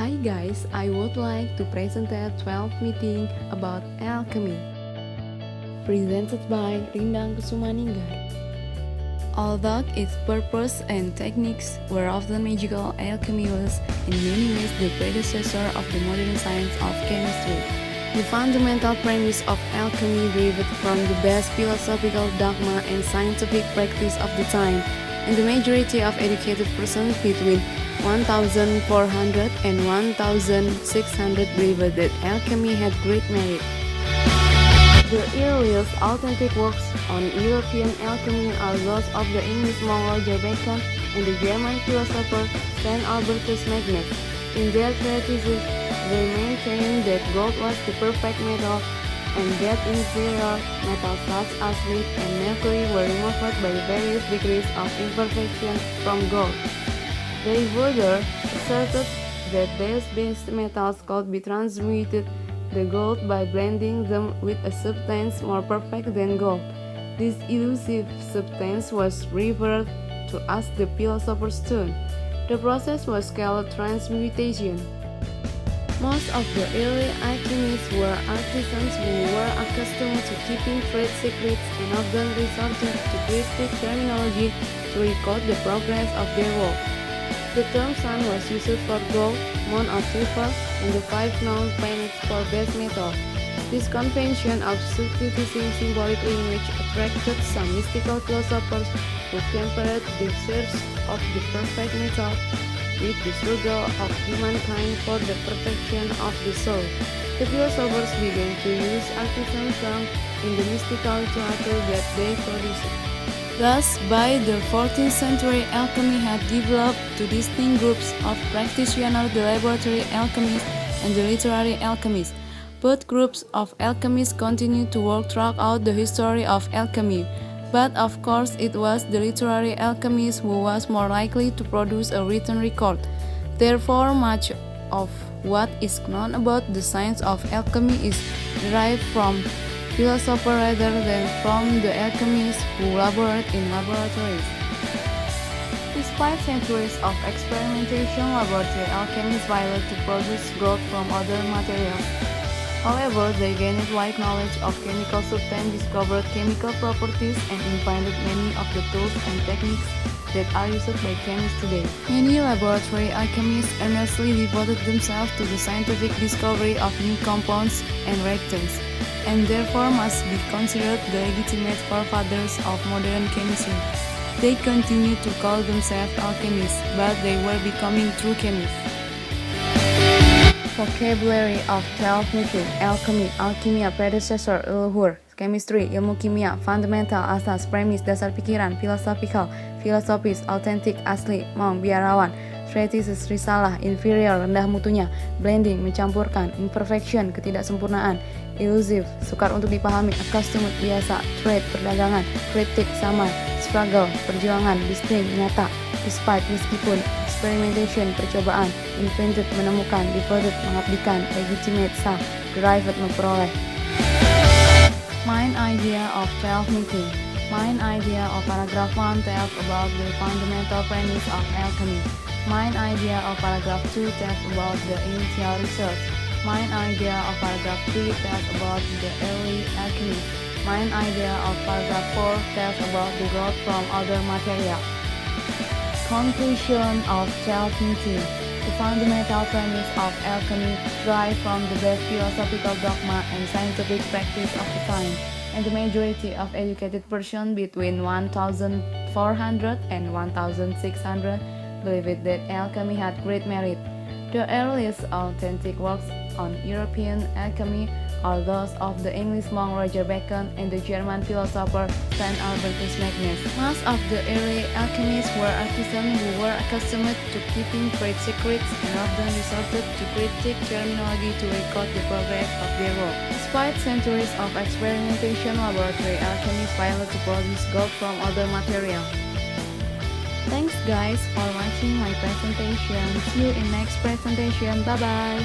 Hi guys, I would like to present a 12 meeting about alchemy, presented by Rindang Kusumaninggar. Although its purpose and techniques were often magical, alchemy was in many ways the predecessor of the modern science of chemistry. The fundamental premise of alchemy derived from the best philosophical dogma and scientific practice of the time, and the majority of educated persons between 1400 and 1600 believed that alchemy had great merit. The earliest authentic works on European alchemy are those of the English monk Roger Bacon and the German philosopher St. Albertus Magnus. In their treatises, they maintained that gold was the perfect metal and that inferior metals such as lead and mercury were removed by various degrees of imperfection from gold. They further asserted that these base metals could be transmuted the gold by blending them with a substance more perfect than gold. This elusive substance was referred to as the philosopher's stone. The process was called transmutation. Most of the early alchemists were artisans who were accustomed to keeping trade secrets and often resorted to cryptic terminology to record the progress of their work. The term sun was used for gold, moon of silver, and the 5 known planets for base metal. This convention of substituting symbolic image attracted some mystical philosophers who compared the search of the perfect metal with the struggle of humankind for the perfection of the soul. The philosophers began to use artisan terms in the mystical literature that they produced. Thus, by the 14th century, alchemy had developed two distinct groups of practitioners, the laboratory alchemists and the literary alchemists. Both groups of alchemists continued to work throughout the history of alchemy, but of course it was the literary alchemist who was more likely to produce a written record. Therefore, much of what is known about the science of alchemy is derived from philosophers rather than from the alchemists who labored in laboratories. Despite centuries of experimentation, laboratory alchemists failed to produce gold from other materials. However, they gained wide knowledge of chemical substances, discovered chemical properties, and invented many of the tools and techniques that are used by chemists today. Many laboratory alchemists earnestly devoted themselves to the scientific discovery of new compounds and reactants, and therefore must be considered the legitimate forefathers of modern chemistry. They continue to call themselves alchemists, but they were becoming true chemists. Vocabulary of 12 meeting: alchemy, alkimia, predecessor, leluhur; chemistry, ilmu kimia; fundamental, asas, premis, dasar pikiran; philosophical, filosofis, authentic, asli, monk, biarawan; treatises, risalah, inferior, rendah mutunya; blending, mencampurkan; imperfection, ketidaksempurnaan; elusive, sukar untuk dipahami; accustomed, biasa; trade, perdagangan; kritik, samar; struggle, perjuangan; distinct, nyata; despite, meskipun; experimentation, percobaan; invented, menemukan; devoted, mengabdikan; legitimate, sah; derived, memperoleh. Main idea of 12 meeting. Main idea of paragraph 1 tells about the fundamental premise of alchemy. Main idea of paragraph 2 tells about the initial research. Main idea of paragraph 3 tells about the early alchemy. Main idea of paragraph 4 tells about the gold from other material. Conclusion of 12 meeting. The fundamental premise of alchemy derived from the best philosophical dogma and scientific practice of the time, and the majority of educated persons between 1400 and 1600 believed that alchemy had great merit. The earliest authentic works on European alchemy are those of the English monk Roger Bacon and the German philosopher St. Albertus Magnus. Most of the early alchemists were artisans who were accustomed to keeping trade secrets and often resorted to cryptic terminology to record the progress of their work. Despite centuries of experimentation, laboratory alchemists failed to produce gold from other materials. Thanks guys for watching my presentation. See you in next presentation. Bye bye.